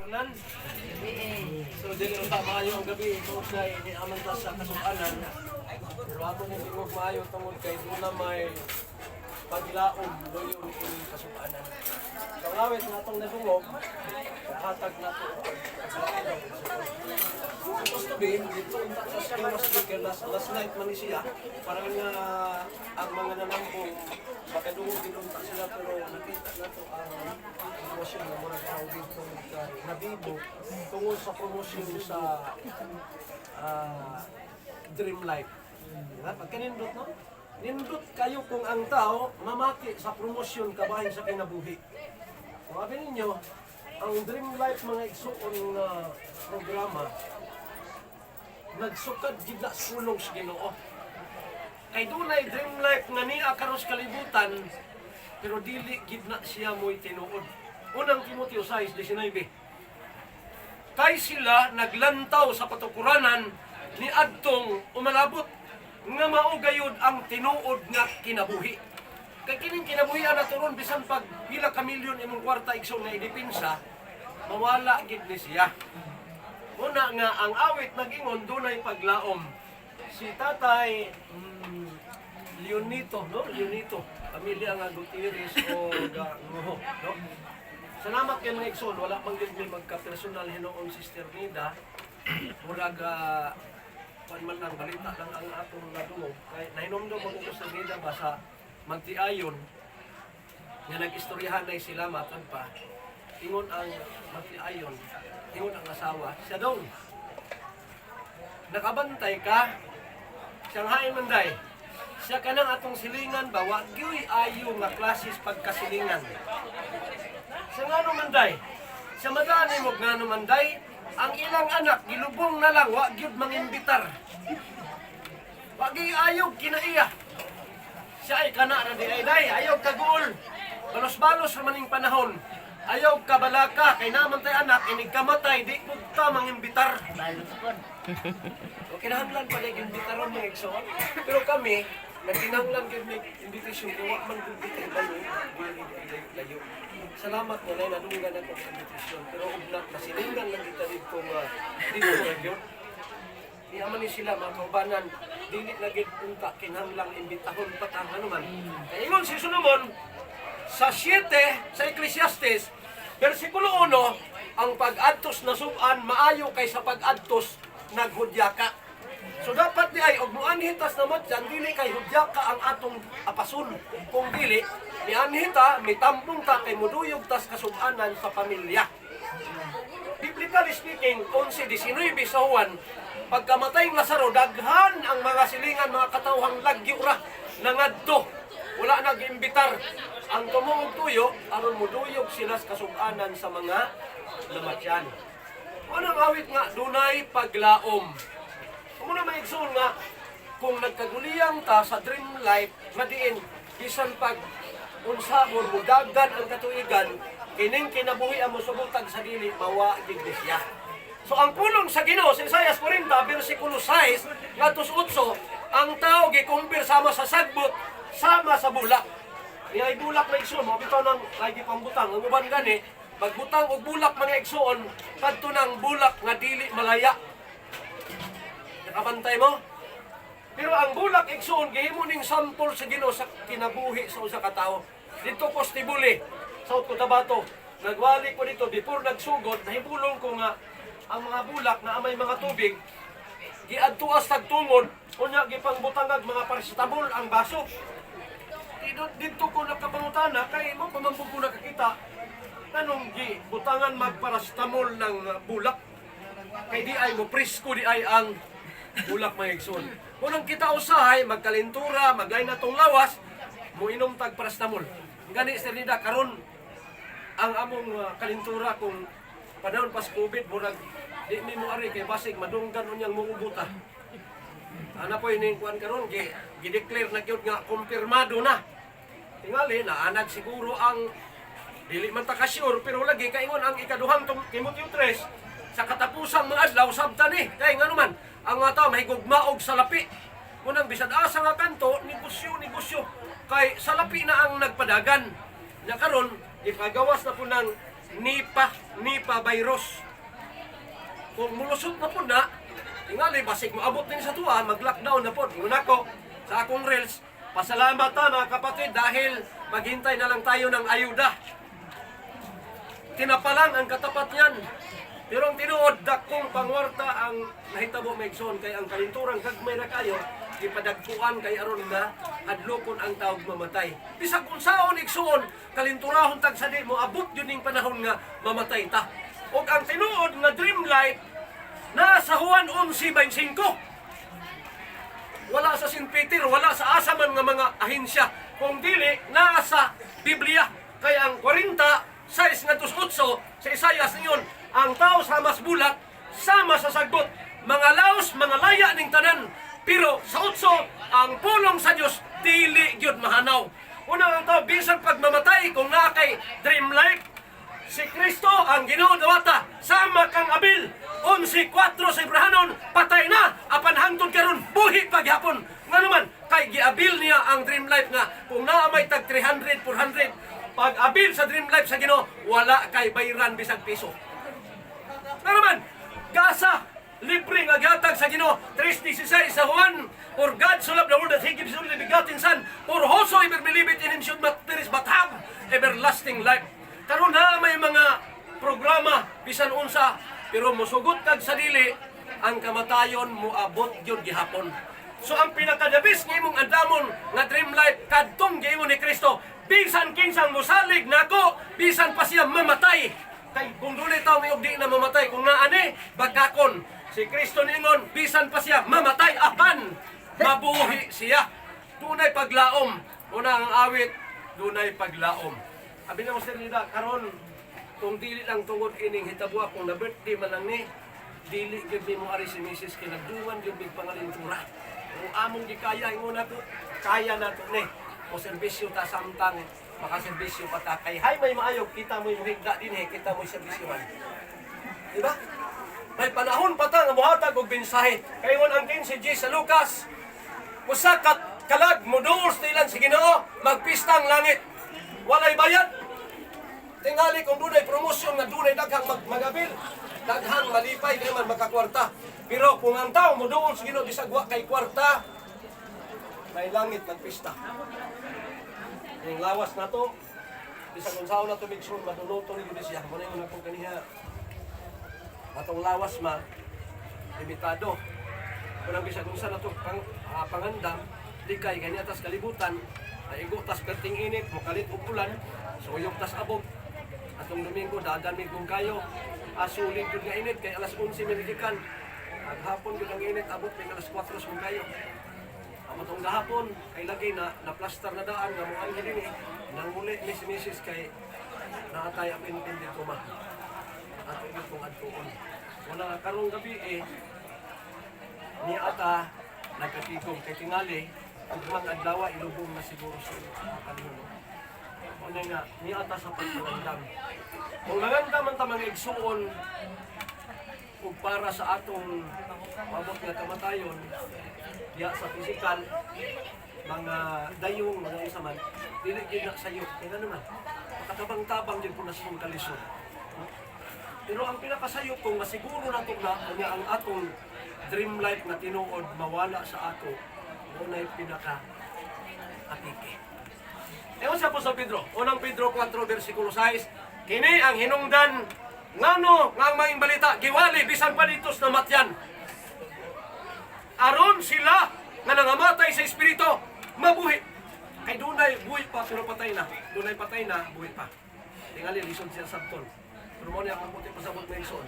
Tanan. So dili unta maayo ang gabi tungod kay ni aman ta sa kasukanan. Pero ako ni tingog maayo tungod kay duna may paglaom doyon kini kasukanan. Sa awit natong nadungog, hatag nato. Supposed to be, dito unta sa Skyros Speaker last night man ni siya. Parang nga ang mga nanambong makadungog din unta sila pero nakita nato ang promosyon na murag tao dito nabibo tungod sa promosyon sa Dream Life. Diba? Pagkanindot, no? Nindot kayo kung ang tao mamaki sa promosyon kabahin sa kinabuhi. Sabi ninyo, ang Dream Life mga igsuon na programa nagsukad gid na sulong sa Ginoo. Kay dunay Dream Life nga niya karon sa kalibutan pero dili gid na siya mo'y tinuod. Unang Timoteo 6:19. Kay sila naglantaw sa patukuranan ni adtong umalabot nga mao gayud ang tinuod nga kinabuhi. Kay kining kinabuhian naturon bisan pag pila ka milyon imong kwarta igsoon nga idepensa, mawala gid ni siya. Una nga ang awit nag-ingon dunay paglaom. Si Tatay Leonito, no? Leonito, pamilya nga Gutierrez o Nguho, no? Salamat kay mga igsoon, wala pang gid may magka-personal hinoon Sister Nida. Murag man lang balita lang ang atong nadungog. Kay nahinomdom mo ko sa Nida ba sa magtiayon nga nag-istoryahan na sila matag pa. Ingon ang magtiayon, ingon ang asawa, siya daw. Nakabantay ka, Shanghai Manday. Siya ka nang atong silingan ba, wag yo'y ayo nga klasis pagkasilingan. Siya nga no Manday, siya madani mo nga no Manday, ang ilang anak, gilubong na lang, wag yun mangimbitar. Wag yo'y ayaw kinaiya. Siya ay kana na di ay day, ayaw kaguol. Balos-balos sa maning panahon. Ayaw kabalaka, kay naman tayo anak, inig kamatay, di punta mangimbitar. O kinahanglan pa na imbitaron mga igsoon. Pero kami, nagkinahanglan kami invitation, kaya wak man gulbit layo. Salamat mo na nadunggan ako sa invitation. Pero ubnak, nasilingan lang kita dito nga dito yun. Di aman ni sila mga kaubanan, dili lagi punta, kinahanglang imbitahon patang anuman. Kaya ingon si Solomon, sa 7 sa Ecclesiastes, versikulo 1, ang pag-adtos na suban maayo kaysa pag-adtos naghudyaka. So dapat di ay og muanhitas naman dyan, dili kay hudyaka ang atong apasun. Kung dili, mianhita, mitampong ta kay muduyog tas kasubanan sa pamilya. Biblically speaking, 11:19 sa Juan, pagkamatay ng Lazaro, daghan ang mga silingan, mga katawhang lagyo ra nangadto. Wala nag-imbitar ang tumungog tuyo, aron muduyog sila sa kasubanan sa mga lamatyan. Unang awit nga, dunay paglaom. Muna maigsoon nga, kung nagkaguliyang ta sa Dream Life, madiin, bisan pag unsabon, mudagan ang katuigan, kining kinabuhi ang musubutag sa dili, mawagig ni siya. So ang pulong sa Ginoo sa Isaias 40, versikulo 6, ngadtos 8, ang tao gikumpir sama sa sagbot, sama sa bulak. Ay bulak na igsoon, mo bitaw nang lagi pang butang. Ang uban gani, magbutang og bulak mga igsoon, kadto nang bulak nga dili malaya. Nakabantay mo? Pero ang bulak igsoon gihimo ning sample sa Ginoo sa kinabuhi sa usa ka tawo. Dito ko Stibuli, South Cotabato. Nagwali ko dito before nagsugod, nahibulong ko nga ang mga bulak na amay mga tubig giadtuas tagtungod unya gipangbutangag mga paracetamol ang baso. Dito ko nakapangutana kay mo pamambog ko nakakita tanong gi butangan magparastamol ng bulak kay di ay mo presko di ay ang bulak mga igsoon. Unang kita usahay magkalintura maglay na tong lawas mo inom tag parastamol. Gani Sir Nida karon ang among kalintura kung panahon pas COVID murag di mi mo ari kay basig madunggan unyang muubuta. Ana po ini kuan karon gi-declare na gyud nga kumpirmado na. Tingali na anad siguro ang dili man ta ka-sure pero lagi kaingon ang ikaduhang Timoteo 3 sa katapusang mga adlaw sabta ni kay ngano man ang mga tao mahigugmaog sa lapi. Kunang bisad asa nga kanto negosyo kay sa lapi na ang nagpadagan. Nya karon ipagawas na po ng Nipah virus. Kung mulusot na po na, tingali, basig mo abot din sa tuwa, mag-lockdown na po. Ingon ako, sa akong reels, pasalamat ta mga kapatid dahil maghintay na lang tayo ng ayuda. Tinapalan ang katapat niyan. Pero ang tinuod, dakong pangwarta ang nahitabo maigsoon kay ang kalinturang gagmay na kayo, ipadagkuan kay aron na hadlokon ang tawag mamatay. Bisag kung saon igsoon, kalinturahon tag sadi mo abot yun ning panahon nga mamatay ta. Og ang tinuod nga dream life nasa Juan 11:25. Wala sa St. Peter, wala sa asaman nga mga ahensya, kung dili nasa Biblia. Kaya ang 46 nga 8 sa Isaias ninyon, ang tao sa mas bulat, sama sa sagbot, mga laos, mga laya ning tanan. Pero sa 8, ang pulong sa Dios dili gyud mahanaw. Unang ang tao, bisan pagmamatay, kung naa kay dream life, si Kristo ang Ginoo dawata, sama kang Abil, 11:4 sa Ibrahanon, patay na, apan hangtod karon buhi paghapon. Nga naman, kay giabil niya ang dream life nga, kung naa may tag 300, 400, pag abil sa dream life sa Ginoo, wala kay bayran bisag piso. Nga naman, gasa, libre nga gatag sa Ginoo, 3:16 sa Juan, for God so loved the world that He gives His only begotten Son, for whosoever believeth in Him should not perish but have everlasting life. Karon na may mga programa bisan unsa, pero musugot kag sa dili, ang kamatayon moabot gyud gihapon. So ang pinakadabis nga imong andamon nga dream life kadtong giingon ni Kristo, bisan kinsang mosalig nako, bisan pa siya mamatay. Kay kung dunay tawo may di na mamatay, kung naani bagakon. Si Kristo ningon, bisan pa siya mamatay apan mabuhi siya. Dunay paglaom. Una ang awit, dunay paglaom. Abi na mo sir nida karon, kung dili lang tungod ining hitabo kung na birthday man lang ni, dili gyud mo ari si Mrs. kay nagduman gyud big pangalintura. Kung among gikaya ingon nato, kaya nato ni. O serbisyo ta samtang makaserbisyo pa ta kay hay may maayog kita mo yung higda dinhi, kita mo serbisyohan. Diba? May panahon pa ta nga mohatag og mensahe. Kay ingon ang 15 sa Lucas, usa ka kalag moduol stilan sa Ginoo, magpista ang langit. Walay bayad. Tingali kung dunay promosyon nga dunay daghang magabil, daghang malipay kay man makakwarta. Pero kung ang tao moduol sa Ginoo bisag wa kay kwarta, may langit magpista. Yung lawas na to, bisag kung saan na to bigsun, maduloto ni Diyos siya. Muna yung akong kaniya. Atong lawas ma, limitado. Kung bisag kung saan na to pangandam, di kay kanya tas kalibutan, naigo tas perting init, mukalit upulan, suyok tas abog. Atong Domingo, dagan kung kayo, asulig yun nga init, kay alas 11 milikikan. At hapon yun ang init, abot may alas 4 kung kayo. Matong gahapon, kay lagi na plaster na daan, nga muang hindi ni, nang muli ni si Mrs. kay nakatay ang pinipin dito ma. At ito kong adtuon. Wala karong gabi ni ata nagkatigong kay tingali, ang mga adlawa ilubong na siguro sa kanino. Una nga, ni ata sa pagpangandam. Kung nangandam ang tamang igsuon, kung para sa atong mabot nga kamatayon, ya sa physical, mga dayong, mga isaman, dili gyud na sayo. Kaya naman, makatabang-tabang din po na sa kalisod. Pero ang pinakasayo kung masiguro na ito na ang atong dream life na tinuod mawala sa ato, muna yung pinaka-atike. Ewan siya po sa Pedro. Unang Pedro 4, versikulo 6, kini ang hinungdan ngano nga ang mga balita, giwali bisan pa dito na matyan. Aron sila nga nangamatay sa espiritu, mabuhi. Kay dunay buhi pa pero patay na. Dunay patay na, buhi pa. Tingali lisod siya sabton. Pero mo niya ang puti pasabot na ison.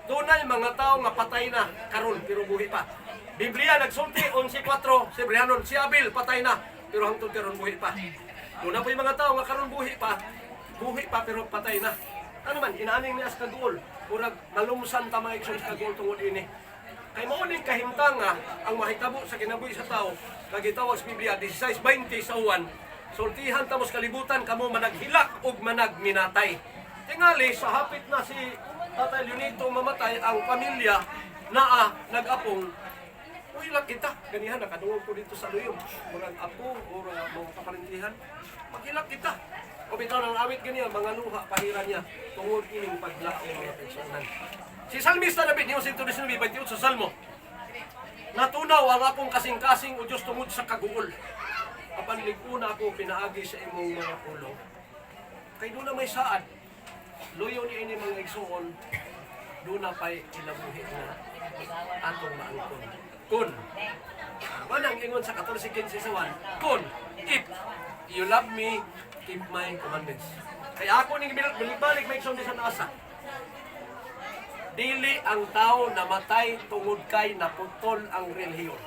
Dunay mga tao nga patay na karon pero buhi pa. Biblia nagsulti 11:4 sa Hebreanon, si Abel patay na pero hangtod karon buhi pa. Una pa yung mga tao nga karon buhi pa pero patay na. Ano man inaaning niya sa kagul, murag malumsan ta mga igsoon sa kagul tungod ini. Kay mauling kahimtang nga ang mahitabo sa kinabuhi sa tao, nagitawag sa Biblia 16:20 sa Juan, sultihan ta mo sa kalibutan kamo managhilak ug managminatay. Tingali sa hapit na si Tatay Leonito mamatay, ang pamilya naa nag-apong, hilak kita. Ganihan nakadungog ko dito sa luyong. Murag apo o mga kaparintihan, maghilak kita. O bitaw ng awit ganyan, mga luha, pahiran niya, tungod ining paglaong mga personan. Si Salmista David, niyo 119:28 sa Salmo, natunaw ang akong kasing-kasing o Diyos tungod sa kaguol. Apan liguna ako pinaagi sa imong mga pulong. Kay doon na may saad, luyo ni ini mga igsuon, doon na pa'y ilabuhi na atong maangkon. Kun, manang ingon sa 14:15 sa 1, kun, if you love me, keep my commandments. Kaya ako ning balik may igsoon sa nasa. Dili ang tao namatay tungod kay naputol ang relihiyon.